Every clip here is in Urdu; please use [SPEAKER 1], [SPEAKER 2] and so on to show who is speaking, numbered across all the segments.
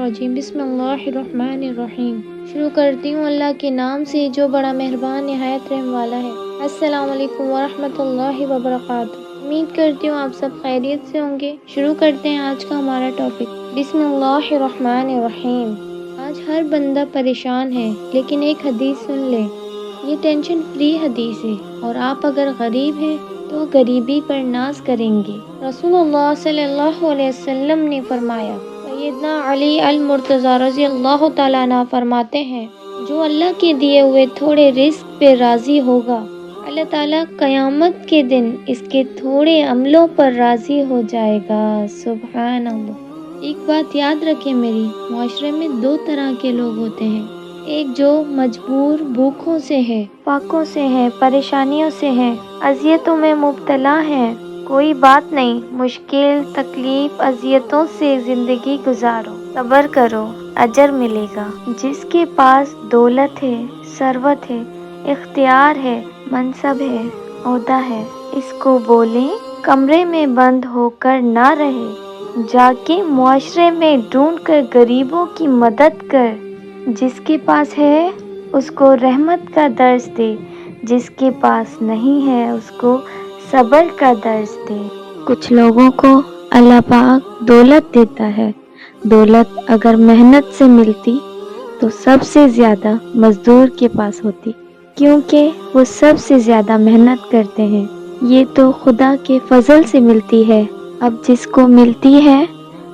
[SPEAKER 1] الرجیم بسم اللہ الرحمن الرحیم۔ شروع کرتی ہوں اللہ کے نام سے جو بڑا مہربان نہایت رحم والا ہے۔ السلام علیکم ورحمۃ اللہ وبرکاتہ۔ امید کرتی ہوں آپ سب خیریت سے ہوں گے۔ شروع کرتے ہیں آج کا ہمارا ٹاپک، بسم اللہ الرحمن الرحیم۔ آج ہر بندہ پریشان ہے، لیکن ایک حدیث سن لے، یہ ٹینشن فری حدیث ہے، اور آپ اگر غریب ہیں تو غریبی پر ناز کریں گے۔ رسول اللہ صلی اللہ علیہ وسلم نے فرمایا، سیدنا علی المرتضی رضی اللہ تعالیٰ عنہ فرماتے ہیں، جو اللہ کے دیے ہوئے تھوڑے رزق پہ راضی ہوگا، اللہ تعالیٰ قیامت کے دن اس کے تھوڑے عملوں پر راضی ہو جائے گا۔ سبحان اللہ۔ ایک بات یاد رکھیں میری، معاشرے میں دو طرح کے لوگ ہوتے ہیں، ایک جو مجبور بھوکوں سے ہے، فاقوں سے ہے، پریشانیوں سے ہے، اذیتوں میں مبتلا ہے، کوئی بات نہیں، مشکل، تکلیف، اذیتوں سے زندگی گزارو، صبر کرو، اجر ملے گا۔ جس کے پاس دولت ہے، ثروت ہے، اختیار ہے، منصب ہے، عہدہ ہے، اس کو بولیں کمرے میں بند ہو کر نہ رہے، جا کے معاشرے میں ڈھونڈ کر غریبوں کی مدد کر۔ جس کے پاس ہے اس کو رحمت کا درس دے، جس کے پاس نہیں ہے اس کو صبر کا درس دے۔ کچھ لوگوں کو اللہ پاک دولت دیتا ہے، دولت اگر محنت سے ملتی تو سب سے زیادہ مزدور کے پاس ہوتی، کیونکہ وہ سب سے زیادہ محنت کرتے ہیں۔ یہ تو خدا کے فضل سے ملتی ہے۔ اب جس کو ملتی ہے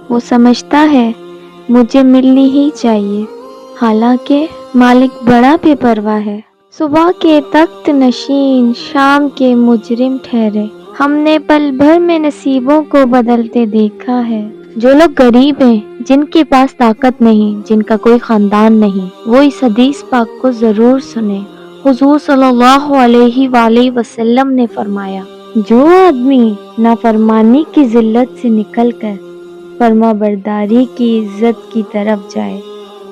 [SPEAKER 1] وہ سمجھتا ہے مجھے ملنی ہی چاہیے، حالانکہ مالک بڑا بے پرواہ ہے۔ صبح کے تخت نشین شام کے مجرم ٹھہرے، ہم نے پل بھر میں نصیبوں کو بدلتے دیکھا ہے۔ جو لوگ غریب ہیں، جن کے پاس طاقت نہیں، جن کا کوئی خاندان نہیں، وہ اس حدیث پاک کو ضرور سنیں۔ حضور صلی اللہ علیہ وآلہ وسلم نے فرمایا، جو آدمی نافرمانی کی ذلت سے نکل کر فرما برداری کی عزت کی طرف جائے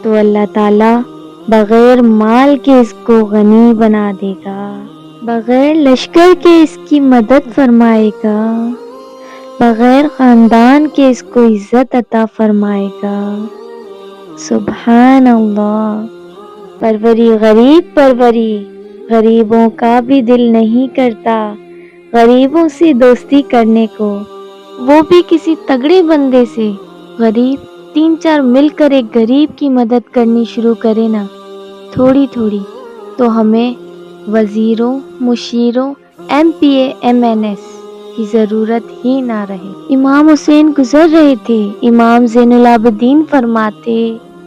[SPEAKER 1] تو اللہ تعالیٰ بغیر مال کے اس کو غنی بنا دے گا، بغیر لشکر کے اس کی مدد فرمائے گا، بغیر خاندان کے اس کو عزت عطا فرمائے گا۔ سبحان اللہ۔ پروری غریب پروری، غریبوں کا بھی دل نہیں کرتا غریبوں سے دوستی کرنے کو، وہ بھی کسی تگڑے بندے سے۔ غریب 3-4 مل کر ایک غریب کی مدد کرنی شروع کرے نا، تھوڑی تھوڑی، تو ہمیں وزیروں، مشیروں، MP MNS کی ضرورت ہی نہ رہے۔ امام حسین گزر رہے تھے، امام زین العابدین فرماتے،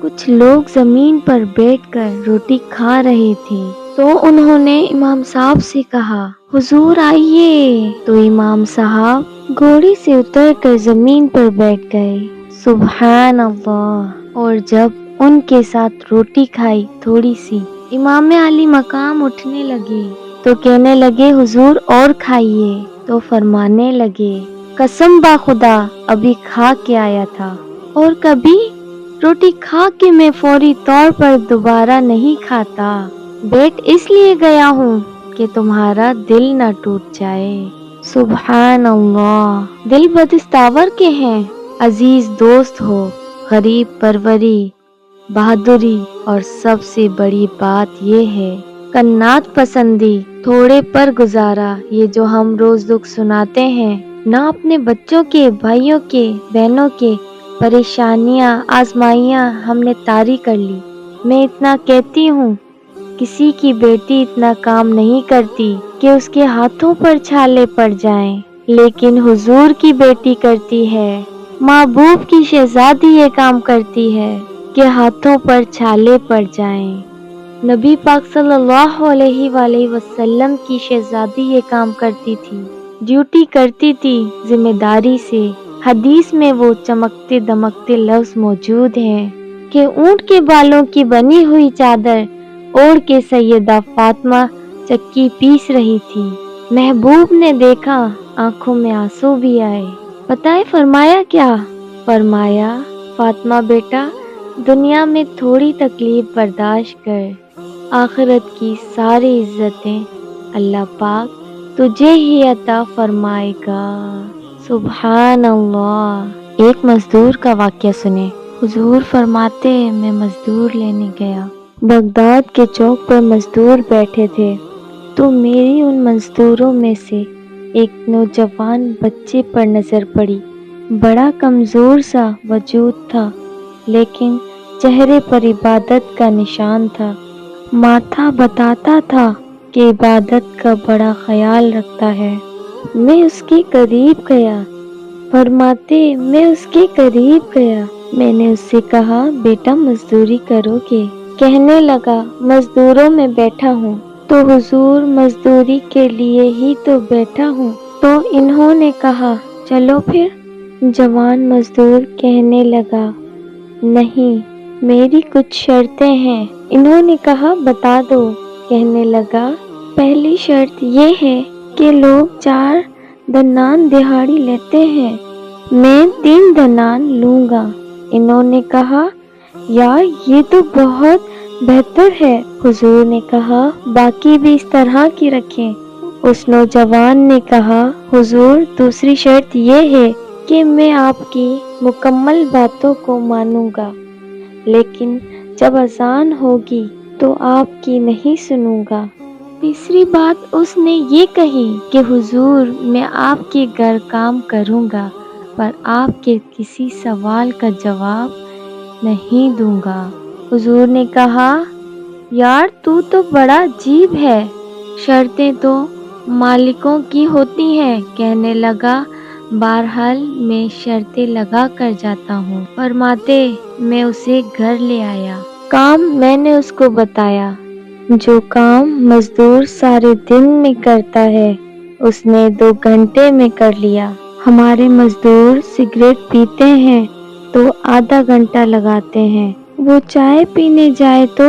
[SPEAKER 1] کچھ لوگ زمین پر بیٹھ کر روٹی کھا رہے تھے تو انہوں نے امام صاحب سے کہا، حضور آئیے، تو امام صاحب گھوڑے سے اتر کر زمین پر بیٹھ گئے۔ سبحان اللہ۔ اور جب ان کے ساتھ روٹی کھائی تھوڑی سی، امام علی مقام اٹھنے لگے تو کہنے لگے، حضور اور کھائیے، تو فرمانے لگے، قسم با خدا ابھی کھا کے آیا تھا، اور کبھی روٹی کھا کے میں فوری طور پر دوبارہ نہیں کھاتا، بیٹھ اس لیے گیا ہوں کہ تمہارا دل نہ ٹوٹ جائے۔ سبحان اللہ۔ دل بدستاور کے ہیں، عزیز دوست ہو، غریب پروری، بہادری، اور سب سے بڑی بات یہ ہے قناعت پسندی، تھوڑے پر گزارا۔ یہ جو ہم روز دکھ سناتے ہیں، نہ اپنے بچوں کے، بھائیوں کے، بہنوں کے پریشانیاں، آزمائیاں ہم نے طاری کر لی۔ میں اتنا کہتی ہوں، کسی کی بیٹی اتنا کام نہیں کرتی کہ اس کے ہاتھوں پر چھالے پڑ جائیں، لیکن حضور کی بیٹی کرتی ہے، محبوب کی شہزادی یہ کام کرتی ہے کہ ہاتھوں پر چھالے پڑ جائیں۔ نبی پاک صلی اللہ علیہ وآلہ وسلم کی شہزادی یہ کام کرتی تھی، ڈیوٹی کرتی تھی ذمہ داری سے۔ حدیث میں وہ چمکتے دمکتے لفظ موجود ہیں کہ اونٹ کے بالوں کی بنی ہوئی چادر اوڑھ کے سیدہ فاطمہ چکی پیس رہی تھی۔ محبوب نے دیکھا، آنکھوں میں آنسو بھی آئے۔ پتہ ہے فرمایا کیا؟ فرمایا، فاطمہ بیٹا، دنیا میں تھوڑی تکلیف برداشت کر، آخرت کی ساری عزتیں اللہ پاک تجھے ہی عطا فرمائے گا۔ سبحان اللہ۔ ایک مزدور کا واقعہ سنیں۔ حضور فرماتے میں مزدور لینے گیا، بغداد کے چوک پر مزدور بیٹھے تھے تو میری ان مزدوروں میں سے ایک نوجوان بچے پر نظر پڑی۔ بڑا کمزور سا وجود تھا لیکن چہرے پر عبادت کا نشان تھا۔ ماتھا بتاتا تھا کہ عبادت کا بڑا خیال رکھتا ہے۔ میں اس کے قریب گیا، فرماتے میں اس کے قریب گیا، میں نے اس سے کہا بیٹا مزدوری کرو گے؟ کہنے لگا مزدوروں میں بیٹھا ہوں۔ تو حضور مزدوری کے لیے ہی تو بیٹھا ہوں۔ تو انہوں نے کہا چلو پھر۔ جوان مزدور کہنے لگا نہیں، میری کچھ شرطیں ہیں۔ انہوں نے کہا بتا دو۔ کہنے لگا پہلی شرط یہ ہے کہ لوگ 4 دنان دہاڑی لیتے ہیں، میں 3 دنان لوں گا۔ انہوں نے کہا یار یہ تو بہت بہتر ہے۔ حضور نے کہا باقی بھی اس طرح کی رکھیں۔ اس نوجوان نے کہا حضور دوسری شرط یہ ہے کہ میں آپ کی مکمل باتوں کو مانوں گا، لیکن جب اذان ہوگی تو آپ کی نہیں سنوں گا۔ تیسری بات اس نے یہ کہی کہ حضور میں آپ کے گھر کام کروں گا پر آپ کے کسی سوال کا جواب نہیں دوں گا۔ حضور نے کہا یار تو بڑا عجیب ہے، شرطیں تو مالکوں کی ہوتی ہیں۔ کہنے لگا بہرحال میں شرطیں لگا کر جاتا ہوں۔ فرماتے میں اسے گھر لے آیا، کام میں نے اس کو بتایا، جو کام مزدور سارے دن میں کرتا ہے اس نے 2 گھنٹے میں کر لیا۔ ہمارے مزدور سگریٹ پیتے ہیں تو آدھا گھنٹہ لگاتے ہیں، وہ چائے پینے جائے تو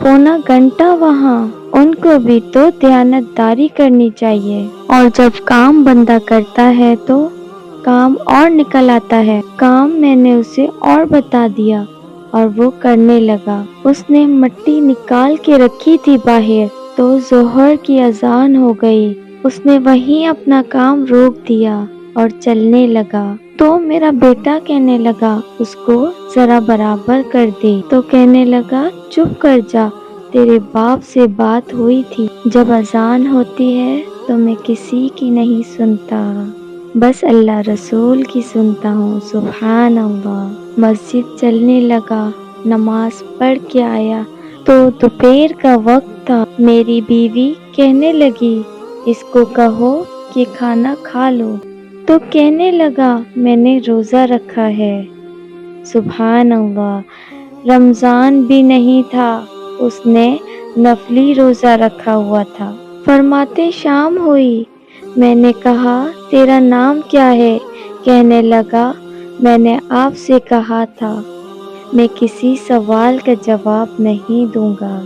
[SPEAKER 1] پونا گھنٹہ وہاں۔ ان کو بھی تو دیانتداری کرنی چاہیے، اور جب کام بندہ کرتا ہے تو کام اور نکل آتا ہے۔ کام میں نے اسے اور بتا دیا اور وہ کرنے لگا۔ اس نے مٹی نکال کے رکھی تھی باہر تو ظہر کی اذان ہو گئی، اس نے وہیں اپنا کام روک دیا اور چلنے لگا۔ تو میرا بیٹا کہنے لگا اس کو ذرا برابر کر دے، تو کہنے لگا چپ کر جا، تیرے باپ سے بات ہوئی تھی، جب اذان ہوتی ہے تو میں کسی کی نہیں سنتا، بس اللہ رسول کی سنتا ہوں۔ سبحان اللہ۔ مسجد چلنے لگا، نماز پڑھ کے آیا تو دوپہر کا وقت تھا۔ میری بیوی کہنے لگی اس کو کہو کہ کھانا کھا لو، تو کہنے لگا میں نے روزہ رکھا ہے۔ سبحان اللہ، رمضان بھی نہیں تھا، اس نے نفلی روزہ رکھا ہوا تھا۔ فرماتے شام ہوئی، میں نے کہا تیرا نام کیا ہے؟ کہنے لگا میں نے آپ سے کہا تھا میں کسی سوال کا جواب نہیں دوں گا۔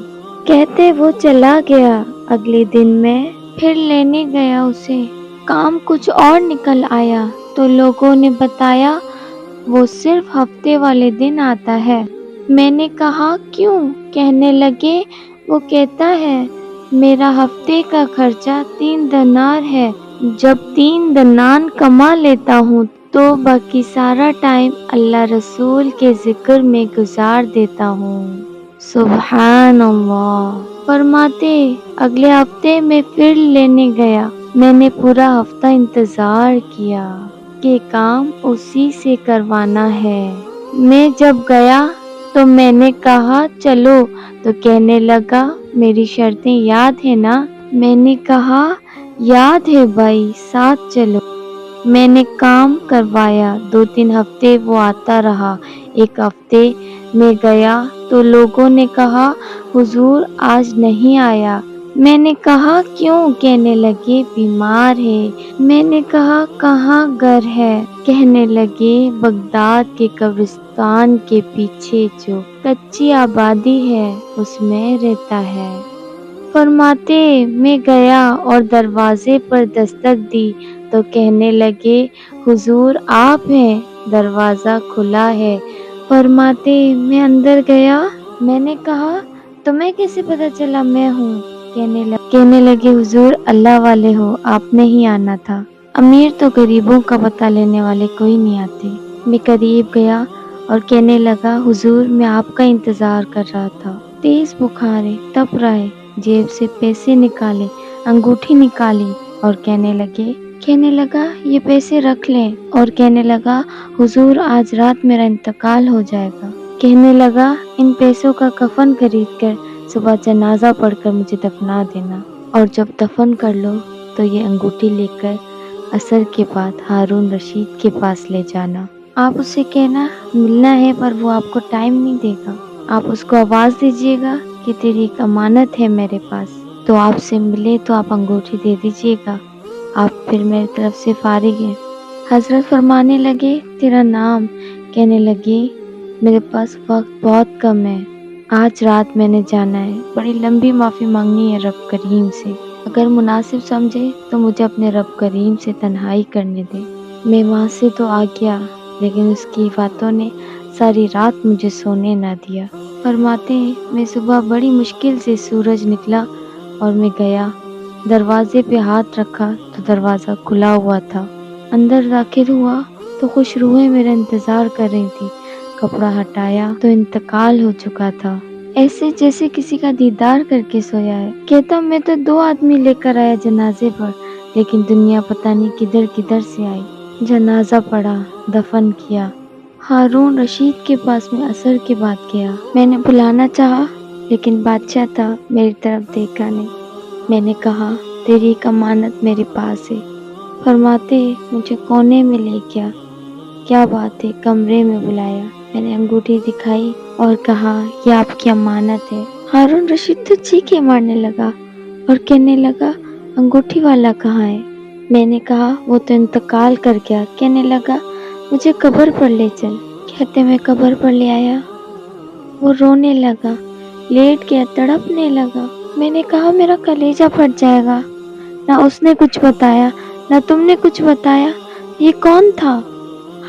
[SPEAKER 1] کہتے وہ چلا گیا۔ اگلے دن میں پھر لینے گیا اسے، کام کچھ اور نکل آیا تو لوگوں نے بتایا وہ صرف ہفتے والے دن آتا ہے۔ میں نے کہا کیوں؟ کہنے لگے وہ کہتا ہے میرا ہفتے کا خرچہ 3 دینار ہے، جب 3 دنان کما لیتا ہوں تو باقی سارا ٹائم اللہ رسول کے ذکر میں گزار دیتا ہوں۔ سبحان اللہ۔ فرماتے اگلے ہفتے میں پھر لینے گیا، میں نے پورا ہفتہ انتظار کیا کہ کام اسی سے کروانا ہے۔ میں جب گیا تو میں نے کہا چلو، تو کہنے لگا میری شرطیں یاد ہے نا؟ میں نے کہا یاد ہے بھائی، ساتھ چلو۔ میں نے کام کروایا، 2-3 ہفتے وہ آتا رہا۔ ایک ہفتے میں گیا تو لوگوں نے کہا حضور آج نہیں آیا۔ میں نے کہا کیوں؟ کہنے لگے بیمار ہے۔ میں نے کہا کہاں گھر ہے؟ کہنے لگے بغداد کے قبرستان کے پیچھے جو کچی آبادی ہے اس میں رہتا ہے۔ فرماتے میں گیا اور دروازے پر دستک دی تو کہنے لگے حضور آپ ہیں؟ دروازہ کھلا ہے۔ فرماتے میں اندر گیا، میں نے کہا تمہیں کیسے پتہ چلا میں ہوں؟ کہنے لگے حضور اللہ والے ہو، آپ نے ہی آنا تھا، امیر تو غریبوں کا پتہ لینے والے کوئی نہیں آتے۔ میں قریب گیا اور کہنے لگا حضور میں آپ کا انتظار کر رہا تھا، تیز بخار ہے، تپ رہا ہے، جیب سے پیسے نکالے، انگوٹھی نکالی اور کہنے لگا یہ پیسے رکھ لیں، اور کہنے لگا حضور آج رات میرا انتقال ہو جائے گا، کہنے لگا ان پیسوں کا کفن خرید کر صبح جنازہ پڑھ کر مجھے دفنا دینا، اور جب دفن کر لو تو یہ انگوٹھی لے کر عصر کے بعد ہارون رشید کے پاس لے جانا، آپ اسے کہنا ملنا ہے پر وہ آپ کو ٹائم نہیں دے گا، آپ اس کو آواز دیجیے گا کہ تیری ایک امانت ہے میرے پاس، تو آپ سے ملے تو آپ انگوٹھی دے دیجیے گا، آپ پھر میری طرف سے فارغ ہیں۔ حضرت فرمانے لگے تیرا نام؟ کہنے لگے میرے پاس وقت بہت کم ہے، آج رات میں نے جانا ہے، بڑی لمبی معافی مانگنی ہے رب کریم سے، اگر مناسب سمجھے تو مجھے اپنے رب کریم سے تنہائی کرنے دے۔ میں وہاں سے تو آ گیا لیکن اس کی باتوں نے ساری رات مجھے سونے نہ دیا۔ فرماتے ہیں میں صبح بڑی مشکل سے سورج نکلا اور میں گیا، دروازے پہ ہاتھ رکھا تو دروازہ کھلا ہوا تھا، اندر داخل ہوا تو خوش روحیں میرا انتظار کر رہی تھی، کپڑا ہٹایا تو انتقال ہو چکا تھا، ایسے جیسے کسی کا دیدار کر کے سویا ہے، کہتا میں تو 2 آدمی لے کر آیا جنازے پر، لیکن دنیا پتہ نہیں کدھر سے آئی، جنازہ پڑھا، دفن کیا، ہارون رشید کے پاس میں عصر کے بعد گیا، میں نے بلانا چاہا لیکن بادشاہ تھا، میری طرف دیکھا نہیں، میں نے کہا تیری ایک امانت میرے پاس ہے، فرماتے مجھے کونے میں لے گیا، کیا بات ہے، کمرے میں بلایا، میں نے انگوٹھی دکھائی اور کہا یہ آپ کی امانت ہے، ہارون رشید تو چیخے مارنے لگا اور کہنے لگا انگوٹھی والا کہاں ہے؟ میں نے کہا وہ تو انتقال کر گیا، کہنے لگا مجھے قبر پر لے چل، کہتے میں قبر پر لے آیا، وہ رونے لگا، لیٹ گیا، تڑپنے لگا، میں نے کہا میرا کلیجہ پھٹ جائے گا، نہ اس نے کچھ بتایا نہ تم نے کچھ بتایا، یہ کون تھا؟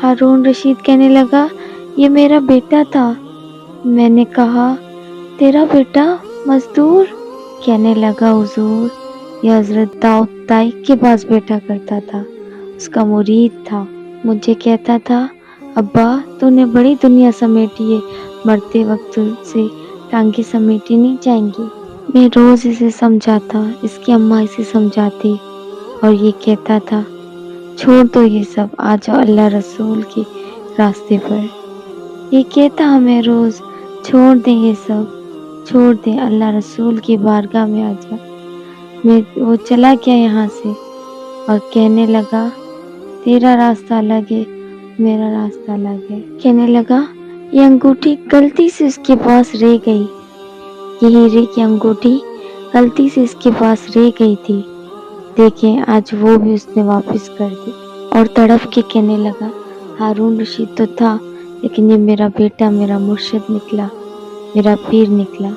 [SPEAKER 1] ہارون رشید کہنے لگا یہ میرا بیٹا تھا، میں نے کہا تیرا بیٹا مزدور؟ کہنے لگا حضور یہ حضرت داؤد تائی کے پاس بیٹھا کرتا تھا، اس کا مرید تھا، مجھے کہتا تھا ابا تو نے بڑی دنیا سمیٹی ہے، مرتے وقت سے ٹانگیں سمیٹی نہیں جائیں گی، میں روز اسے سمجھاتا، اس کی اماں اسے سمجھاتی اور یہ کہتا تھا چھوڑ دو یہ سب، آ جاؤ اللہ رسول کے راستے پر، یہ کہتا ہمیں روز چھوڑ دیں یہ سب، چھوڑ دیں اللہ رسول کی بارگاہ میں آ جا، وہ چلا گیا یہاں سے اور کہنے لگا تیرا راستہ الگ ہے، میرا راستہ الگ ہے، کہنے لگا یہ انگوٹھی غلطی سے اس کے پاس رہ گئی، یہ ہیرے کی انگوٹھی غلطی سے اس کے پاس رہ گئی تھی، دیکھیں آج وہ بھی اس نے واپس کر دی، اور تڑپ کے کہنے لگا ہارون رشید تو تھا لیکن یہ میرا بیٹا، میرا مرشد نکلا، میرا پیر نکلا۔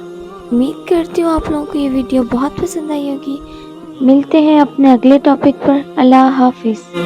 [SPEAKER 1] امید کرتی ہوں آپ لوگوں کو یہ ویڈیو بہت پسند آئی ہوگی، ملتے ہیں اپنے اگلے ٹاپک پر، اللہ حافظ۔